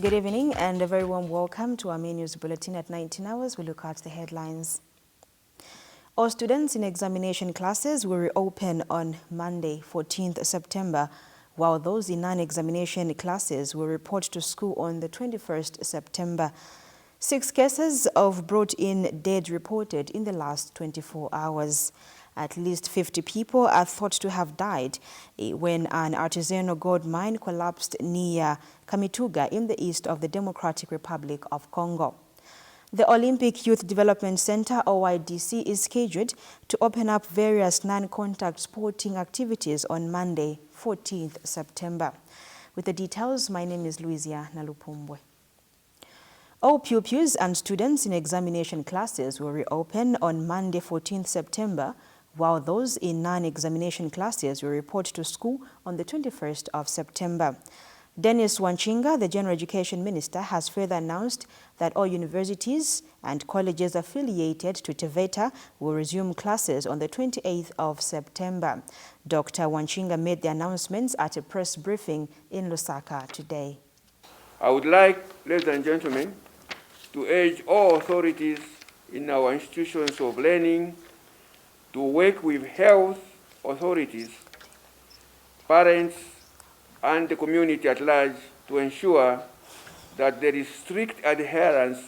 Good evening and a very warm welcome to our main news bulletin at 19 hours. We look at the headlines. All students in examination classes will reopen on Monday, 14th September, while those in non-examination classes will report to school on the 21st September. 6 cases of brought-in dead reported in the last 24 hours. At least 50 people are thought to have died when an artisanal gold mine collapsed near Kamituga in the east of the Democratic Republic of Congo. The Olympic Youth Development Center, OYDC, is scheduled to open up various non-contact sporting activities on Monday, 14th September. With the details, my name is Luizia Nalupumbwe. All pupils and students in examination classes will reopen on Monday, 14th September, while those in non-examination classes will report to school on the 21st of September. Dennis Wanchinga, the General Education Minister, has further announced that all universities and colleges affiliated to TVETA will resume classes on the 28th of September. Dr. Wanchinga made the announcements at a press briefing in Lusaka today. I would like, ladies and gentlemen, to urge all authorities in our institutions of learning to work with health authorities, parents, and the community at large to ensure that there is strict adherence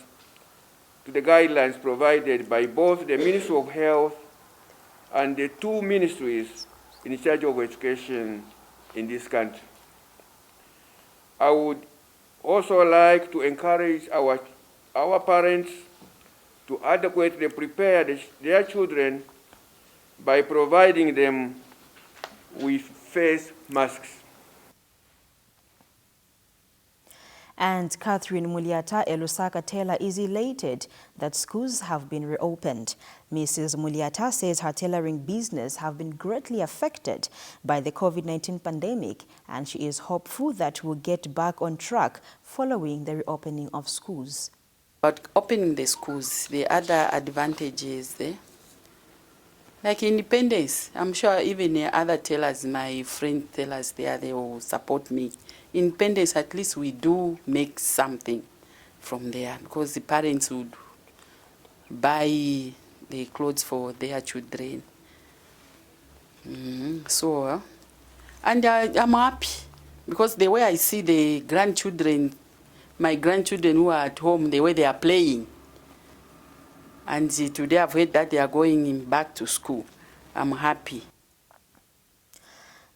to the guidelines provided by both the Ministry of Health and the 2 ministries in charge of education in this country. I would also like to encourage our parents to adequately prepare their children by providing them with face masks. And Catherine Muliata Elusaka Taylor is elated that schools have been reopened. Mrs. Muliata says her tailoring business have been greatly affected by the COVID-19 pandemic, and she is hopeful that we'll get back on track following the reopening of schools. But opening the schools, the other advantages there, like independence. I'm sure even other tailors, my friend tailors there, they will support me. Independence, at least we do make something from there because the parents would buy the clothes for their children. So, and I'm happy because the way I see the grandchildren, my grandchildren who are at home, the way they are playing, and today I've heard that they are going back to school. I'm happy.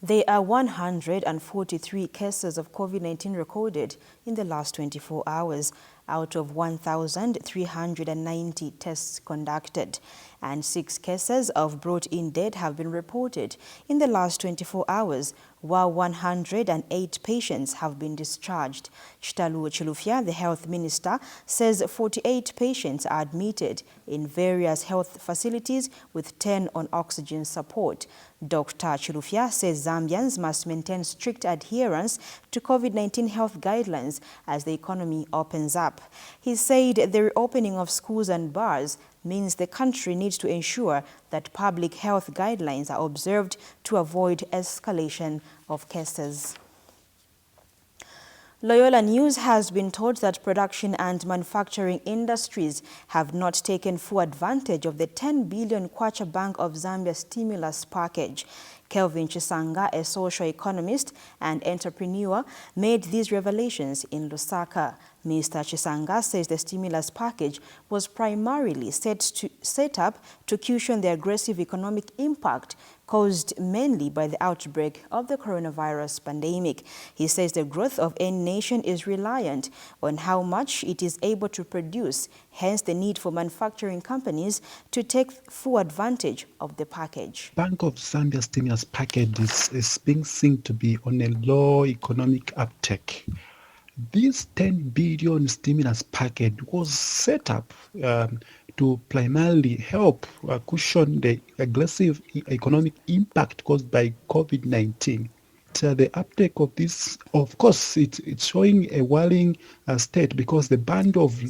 There are 143 cases of COVID-19 recorded in the last 24 hours out of 1,390 tests conducted, and 6 cases of brought-in dead have been reported in the last 24 hours, while 108 patients have been discharged. Chitalu Chilufya, the health minister, says 48 patients are admitted in various health facilities with 10 on oxygen support. Dr. Chilufya says Zambians must maintain strict adherence to COVID-19 health guidelines as the economy opens up. He said the reopening of schools and bars means the country needs to ensure that public health guidelines are observed to avoid escalation of cases. Loyola News has been told that production and manufacturing industries have not taken full advantage of the 10 billion Kwacha Bank of Zambia stimulus package. Kelvin Chisanga, a social economist and entrepreneur, made these revelations in Lusaka. Mr. Chisanga says the stimulus package was primarily set up to cushion the aggressive economic impact caused mainly by the outbreak of the coronavirus pandemic. He says the growth of any nation is reliant on how much it is able to produce, hence the need for manufacturing companies to take full advantage of the package. Bank of Zambia stimulus package is being seen to be on a low economic uptake. This 10 billion stimulus package was set up to primarily help cushion the aggressive economic impact caused by COVID-19. the uptake of this, of course, it's showing a worrying state, because the band of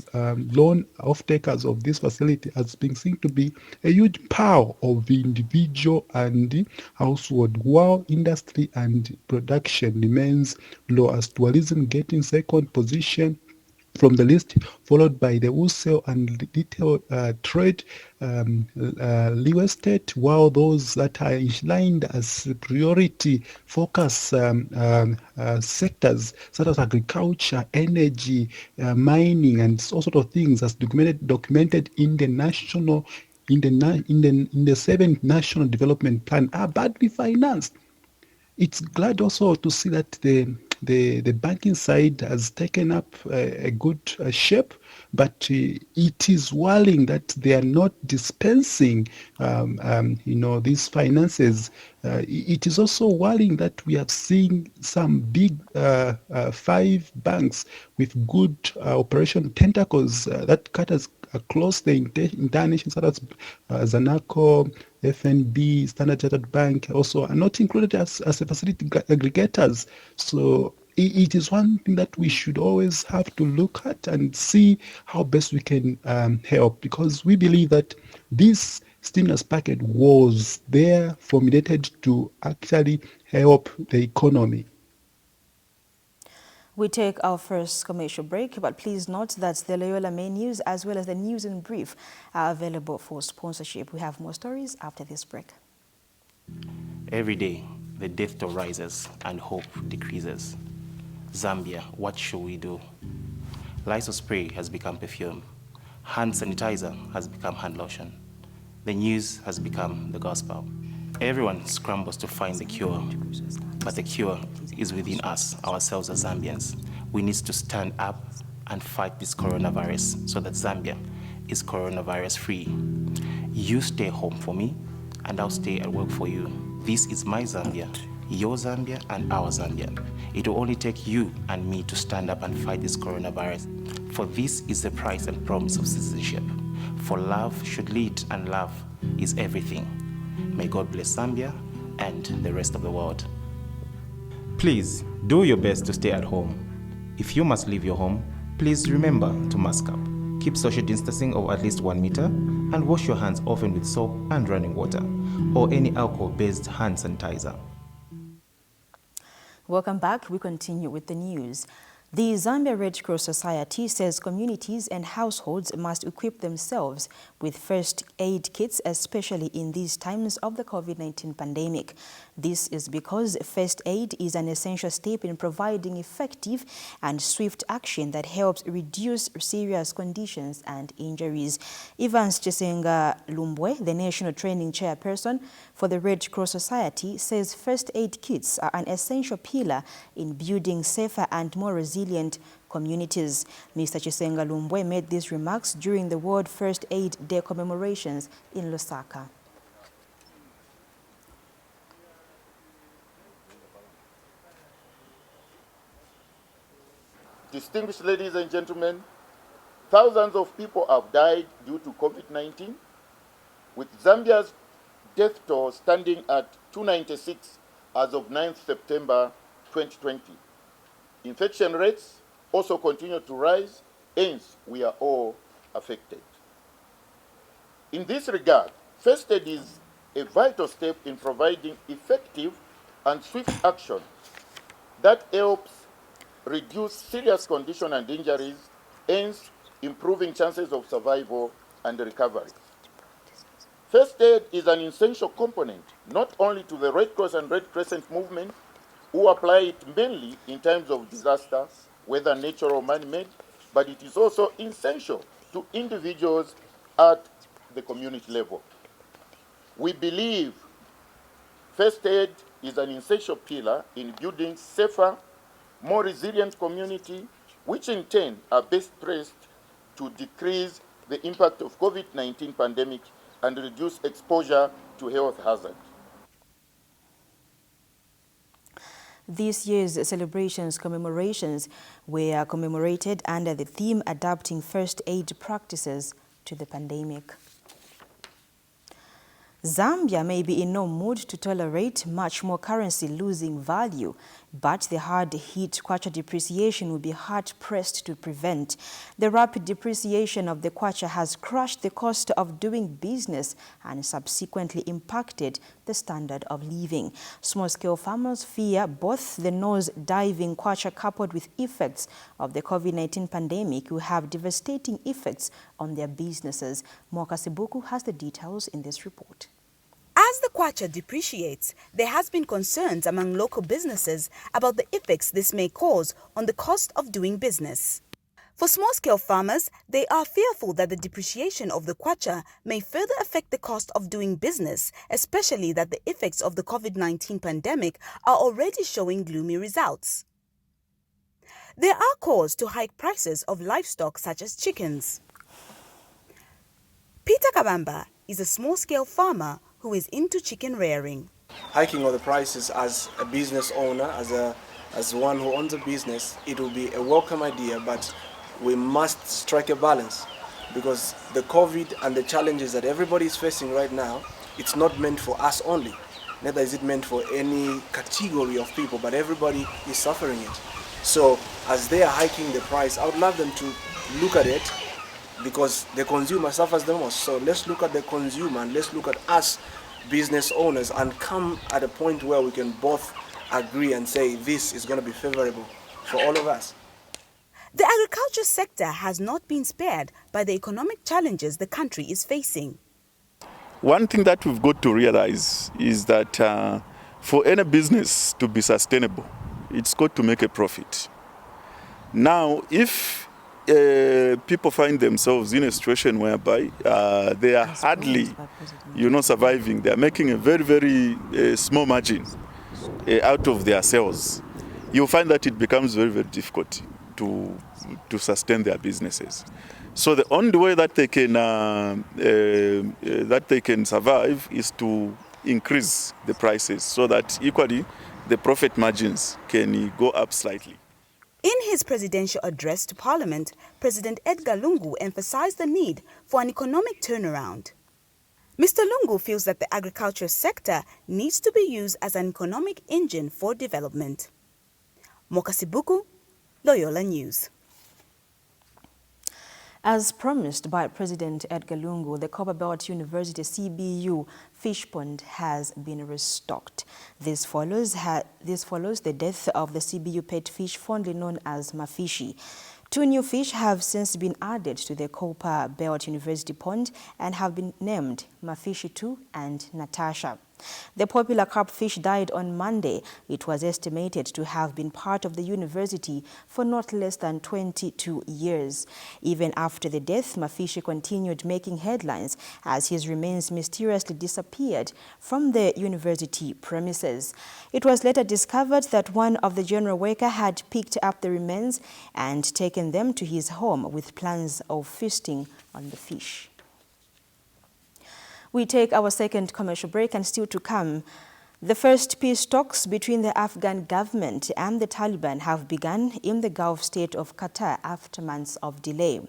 loan off-takers of this facility has been seen to be a huge pile of the individual and household, while industry and production remains low, as tourism getting second position from the list, followed by the wholesale and retail trade, real estate, while those that are enshrined as priority focus sectors such as agriculture, energy, mining, and all sort of things, as documented in the national in the seventh national development plan, are badly financed. It's glad also to see that the banking side has taken up a good shape, but it is worrying that they are not dispensing, these finances. It is also worrying that we have seen some big 5 banks with good operation tentacles that cut us across the entire nation, such as Zanaco, FNB, Standard Chartered Bank, also are not included as a facility aggregators. So it is one thing that we should always have to look at and see how best we can help, because we believe that this stimulus package was there formulated to actually help the economy. We take our first commercial break, but please note that the Loyola main news as well as the news in brief are available for sponsorship. We have more stories after this break. Every day, the death toll rises and hope decreases. Zambia, what should we do? Lysol spray has become perfume. Hand sanitizer has become hand lotion. The news has become the gospel. Everyone scrambles to find the cure, but the cure is within us, ourselves as Zambians. We need to stand up and fight this coronavirus so that Zambia is coronavirus free. You stay home for me, and I'll stay at work for you. This is my Zambia, your Zambia, and our Zambia. It will only take you and me to stand up and fight this coronavirus. For this is the price and promise of citizenship. For love should lead, and love is everything. May God bless Zambia and the rest of the world. Please do your best to stay at home. If you must leave your home, please remember to mask up. Keep social distancing of at least 1 meter and wash your hands often with soap and running water or any alcohol-based hand sanitizer. Welcome back. We continue with the news. The Zambia Red Cross Society says communities and households must equip themselves with first aid kits, especially in these times of the COVID-19 pandemic. This is because first aid is an essential step in providing effective and swift action that helps reduce serious conditions and injuries. Evans Chisenga Lumbwe, the National Training Chairperson for the Red Cross Society, says first aid kits are an essential pillar in building safer and more resilient communities. Mr. Chisenga Lumbwe made these remarks during the World First Aid Day commemorations in Lusaka. Distinguished ladies and gentlemen, thousands of people have died due to COVID-19, with Zambia's death toll standing at 296 as of 9th September 2020. Infection rates also continue to rise, hence we are all affected. In this regard, first aid is a vital step in providing effective and swift action that helps reduce serious conditions and injuries, hence improving chances of survival and recovery. First aid is an essential component not only to the Red Cross and Red Crescent movement, who apply it mainly in times of disaster, whether natural or man-made, but it is also essential to individuals at the community level. We believe first aid is an essential pillar in building safer, more resilient community, which in turn are best placed to decrease the impact of COVID-19 pandemic and reduce exposure to health hazards. This year's commemorations were commemorated under the theme Adapting First Aid Practices to the Pandemic. Zambia may be in no mood to tolerate much more currency losing value, but the hard-hit kwacha depreciation will be hard-pressed to prevent. The rapid depreciation of the kwacha has crushed the cost of doing business and subsequently impacted the standard of living. Small-scale farmers fear both the nose-diving kwacha coupled with effects of the COVID-19 pandemic will have devastating effects on their businesses. Moka Sibuku has the details in this report. As the kwacha depreciates, there has been concerns among local businesses about the effects this may cause on the cost of doing business. For small-scale farmers, they are fearful that the depreciation of the kwacha may further affect the cost of doing business, especially that the effects of the COVID-19 pandemic are already showing gloomy results. There are calls to hike prices of livestock such as chickens. Peter Kabamba is a small-scale farmer who is into chicken rearing. Hiking of the prices as a business owner, as one who owns a business, it will be a welcome idea, but we must strike a balance because the COVID and the challenges that everybody is facing right now, it's not meant for us only. Neither is it meant for any category of people, but everybody is suffering it. So as they are hiking the price, I would love them to look at it because the consumer suffers the most. So let's look at the consumer and let's look at us business owners and come at a point where we can both agree and say this is going to be favorable for all of us. The agriculture sector has not been spared by the economic challenges the country is facing. One thing that we've got to realize is that for any business to be sustainable, it's got to make a profit. Now, if people find themselves in a situation whereby they are hardly, surviving, they are making a very, very small margin out of their sales, you'll find that it becomes very, very difficult to sustain their businesses. So the only way that they can survive is to increase the prices so that equally the profit margins can go up slightly. In his presidential address to Parliament, President Edgar Lungu emphasized the need for an economic turnaround. Mr. Lungu feels that the agriculture sector needs to be used as an economic engine for development. Moka Sibuku, Loyola News. As promised by President Edgar Lungu, the Copperbelt University CBU fish pond has been restocked. This follows the death of the CBU pet fish fondly known as Mafishi. 2 new fish have since been added to the Copperbelt University pond and have been named Mafishi 2 and Natasha. The popular carp fish died on Monday. It was estimated to have been part of the university for not less than 22 years. Even after the death, Mafishi continued making headlines as his remains mysteriously disappeared from the university premises. It was later discovered that one of the general worker had picked up the remains and taken them to his home with plans of feasting on the fish. We take our second commercial break, and still to come, the first peace talks between the Afghan government and the Taliban have begun in the Gulf state of Qatar after months of delay.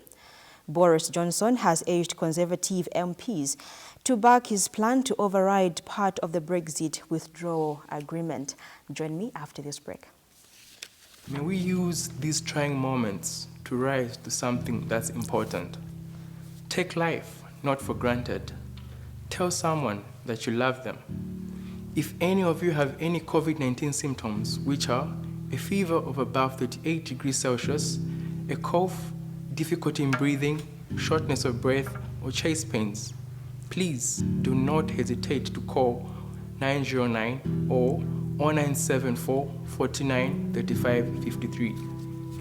Boris Johnson has urged Conservative MPs to back his plan to override part of the Brexit withdrawal agreement. Join me after this break. May we use these trying moments to rise to something that's important. Take life not for granted. Tell someone that you love them. If any of you have any COVID-19 symptoms, which are a fever of above 38 degrees Celsius, a cough, difficulty in breathing, shortness of breath, or chest pains, please do not hesitate to call 909 or 0974 49 35 53,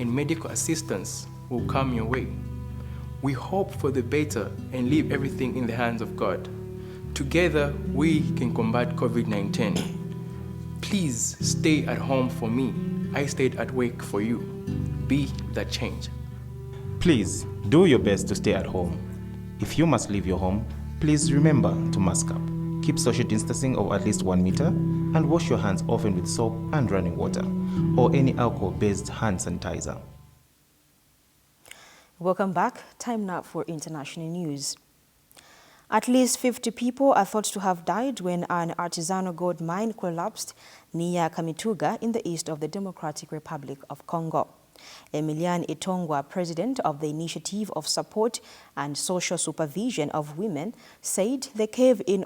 and medical assistance will come your way. We hope for the better and leave everything in the hands of God. Together, we can combat COVID-19. Please stay at home for me. I stayed at work for you. Be that change. Please do your best to stay at home. If you must leave your home, please remember to mask up. Keep social distancing of at least 1 meter and wash your hands often with soap and running water or any alcohol-based hand sanitizer. Welcome back. Time now for international news. At least 50 people are thought to have died when an artisanal gold mine collapsed near Kamituga in the east of the Democratic Republic of Congo. Emilian Itongwa, president of the Initiative of Support and Social Supervision of Women, said the cave-in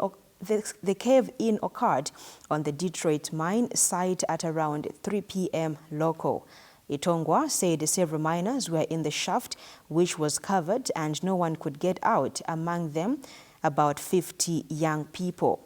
occurred on the Detroit mine site at around 3 p.m. local. Itongwa said several miners were in the shaft, which was covered, and no one could get out, among them about 50 young people.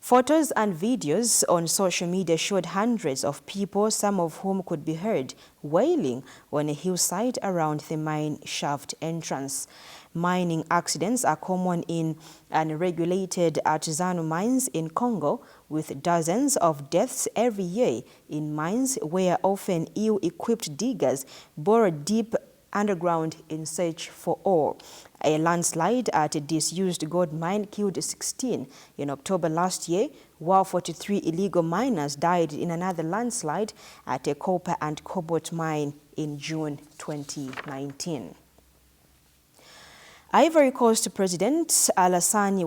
Photos and videos on social media showed hundreds of people, some of whom could be heard wailing on a hillside around the mine shaft entrance. Mining accidents are common in unregulated artisanal mines in Congo, with dozens of deaths every year in mines where often ill-equipped diggers burrow deep underground in search for ore. A landslide at a disused gold mine killed 16 in October last year, while 43 illegal miners died in another landslide at a copper and cobalt mine in June 2019. Ivory Coast President Alassane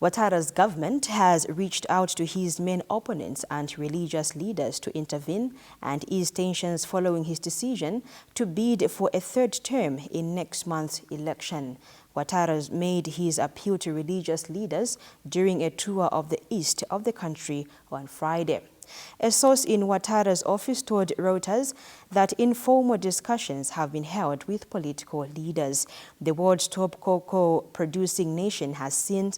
Ouattara's government has reached out to his main opponents and religious leaders to intervene and ease tensions following his decision to bid for a third term in next month's election. Ouattara made his appeal to religious leaders during a tour of the east of the country on Friday. A source in Ouattara's office told Reuters that informal discussions have been held with political leaders. The world's top cocoa-producing nation has seen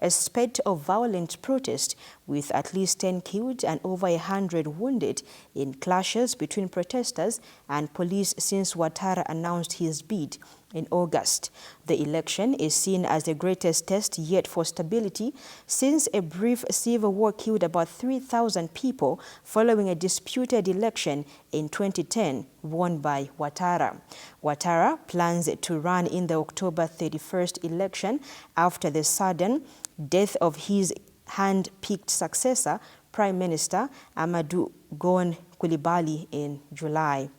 a spate of violent protest, with at least 10 killed and over 100 wounded in clashes between protesters and police since Ouattara announced his bid in August. The election is seen as the greatest test yet for stability since a brief civil war killed about 3,000 people following a disputed election in 2010 won by Ouattara. Ouattara plans to run in the October 31st election after the sudden death of his hand-picked successor, Prime Minister Amadou Gon Coulibaly, in July.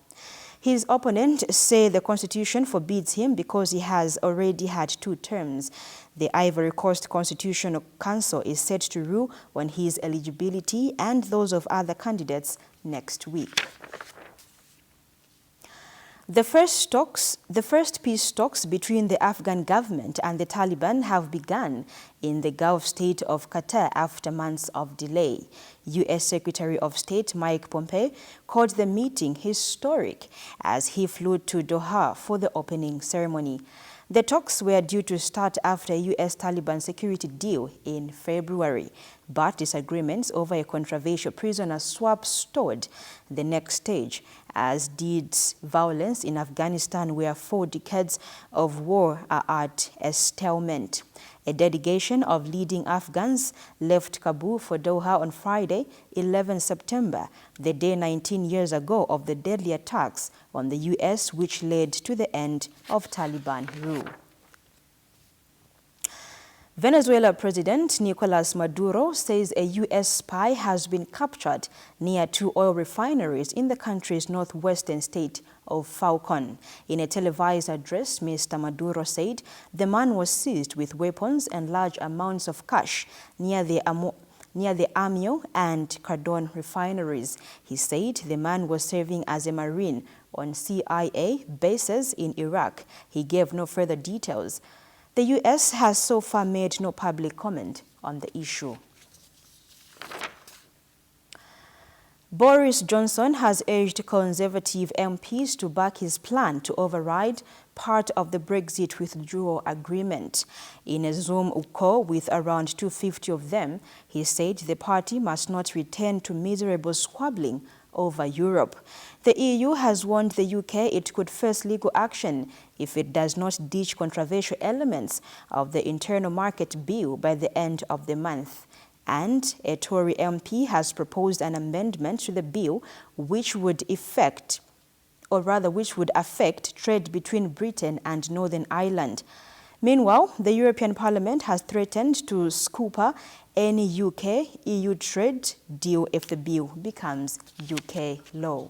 His opponents say the constitution forbids him because he has already had 2 terms. The Ivory Coast Constitutional Council is set to rule on his eligibility and those of other candidates next week. The first peace talks between the Afghan government and the Taliban have begun in the Gulf state of Qatar after months of delay. U.S. Secretary of State Mike Pompeo called the meeting historic as he flew to Doha for the opening ceremony. The talks were due to start after a U.S.-Taliban security deal in February, but disagreements over a controversial prisoner swap stalled the next stage, as did violence in Afghanistan, where 4 decades of war are at a stalemate. A delegation of leading Afghans left Kabul for Doha on Friday, 11 September, the day 19 years ago of the deadly attacks on the U.S., which led to the end of Taliban rule. Venezuela President Nicolas Maduro says a U.S. spy has been captured near 2 oil refineries in the country's northwestern state of Falcon. In a televised address, Mr. Maduro said the man was seized with weapons and large amounts of cash near the Amio and Cardon refineries. He said the man was serving as a Marine on CIA bases in Iraq. He gave no further details. The U.S. has so far made no public comment on the issue. Boris Johnson has urged Conservative MPs to back his plan to override part of the Brexit withdrawal agreement. In a Zoom call with around 250 of them, he said the party must not return to miserable squabbling over Europe. The EU has warned the UK it could face legal action if it does not ditch controversial elements of the internal market bill by the end of the month. And a Tory MP has proposed an amendment to the bill which would affect trade between Britain and Northern Ireland. Meanwhile, the European Parliament has threatened to scupper any UK-EU trade deal if the bill becomes UK law.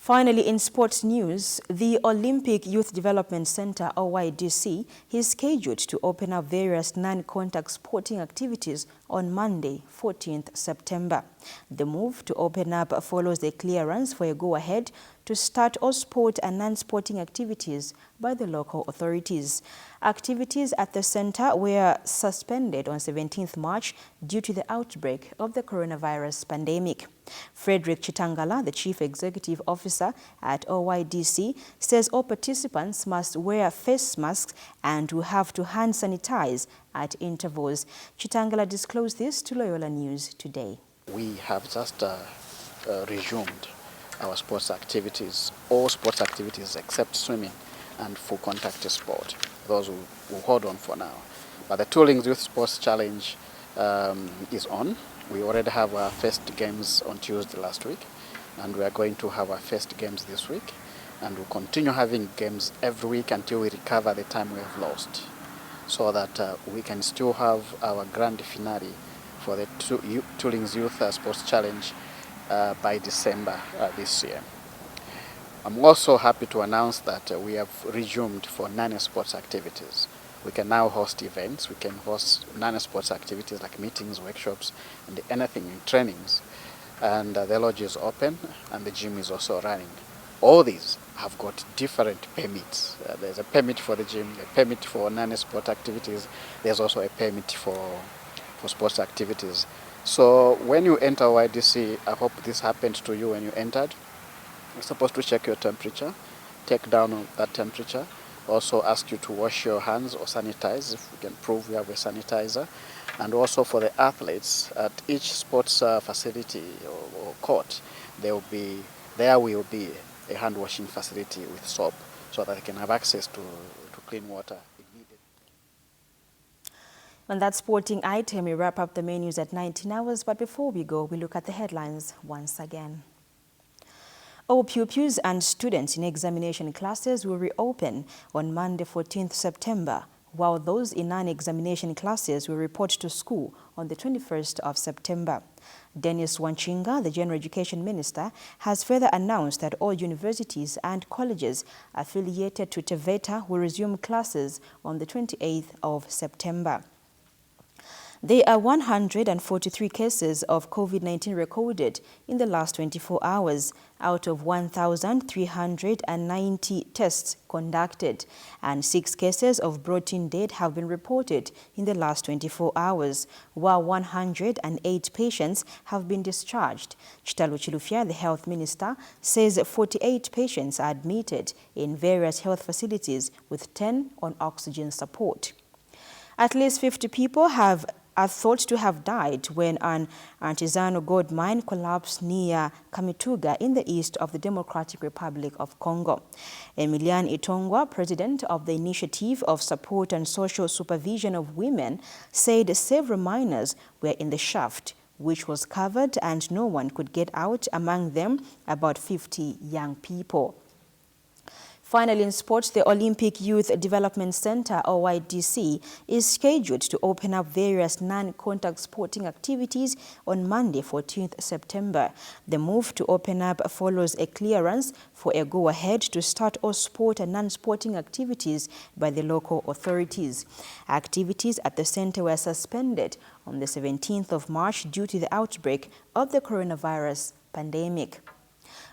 Finally, in sports news, the Olympic Youth Development Center, OYDC, is scheduled to open up various non-contact sporting activities on Monday, 14th September. The move to open up follows the clearance for a go-ahead to start all sport and non-sporting activities by the local authorities. Activities at the center were suspended on 17th March due to the outbreak of the coronavirus pandemic. Frederick Chitangala, the Chief Executive Officer at OYDC, says all participants must wear face masks and will have to hand sanitize at intervals. Chitangala disclosed this to Loyola News today. We have just resumed our sports activities, all sports activities except swimming and full contact sport. Those will hold on for now. But the Toolings Youth Sports Challenge is on. We already have our first games on Tuesday last week, and we are going to have our first games this week, and we'll continue having games every week until we recover the time we have lost, so that we can still have our grand finale for the Toolings Youth Sports Challenge by December this year. I'm also happy to announce that we have resumed for non-sports activities. We can now host events, we can host non-sports activities like meetings, workshops, and anything in trainings. And the lodge is open and the gym is also running. All these have got different permits. There's a permit for the gym, a permit for non-sport activities. There's also a permit for sports activities. So when you enter YDC, I hope this happened to you when you entered. You're supposed to check your temperature, take down that temperature, also ask you to wash your hands or sanitize if we can prove we have a sanitizer. And also for the athletes, at each sports facility or court, there will be a hand washing facility with soap so that they can have access to clean water if needed. On that sporting item, we wrap up the main news at 19 hours, but before we go, we look at the headlines once again. All pupils and students in examination classes will reopen on Monday, 14th September, while those in non-examination classes will report to school on the 21st of September. Dennis Wanchinga, the General Education Minister, has further announced that all universities and colleges affiliated to TVETA will resume classes on the 28th of September. There are 143 cases of COVID-19 recorded in the last 24 hours out of 1,390 tests conducted, and 6 cases of brought-in death have been reported in the last 24 hours, while 108 patients have been discharged. Chitalo Chilufya, the Health Minister, says 48 patients are admitted in various health facilities with 10 on oxygen support. At least 50 people are thought to have died when an artisanal gold mine collapsed near Kamituga in the east of the Democratic Republic of Congo. Emilian Itongwa, president of the Initiative of Support and Social Supervision of Women, said several miners were in the shaft, which was covered and no one could get out, among them about 50 young people. Finally, in sports, the Olympic Youth Development Center, OYDC, is scheduled to open up various non-contact sporting activities on Monday, 14th September. The move to open up follows a clearance for a go-ahead to start all sport and non-sporting activities by the local authorities. Activities at the center were suspended on the 17th of March due to the outbreak of the coronavirus pandemic.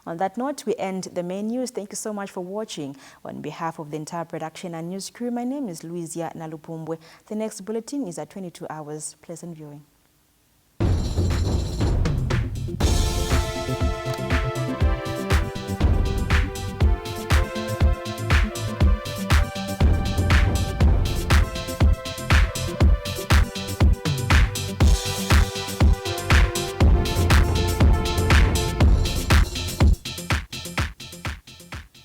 On that note, we end the main news. Thank you so much for watching. On behalf of the entire production and news crew, my name is Louisia Nalupumbwe. The next bulletin is at 22 hours. Pleasant viewing.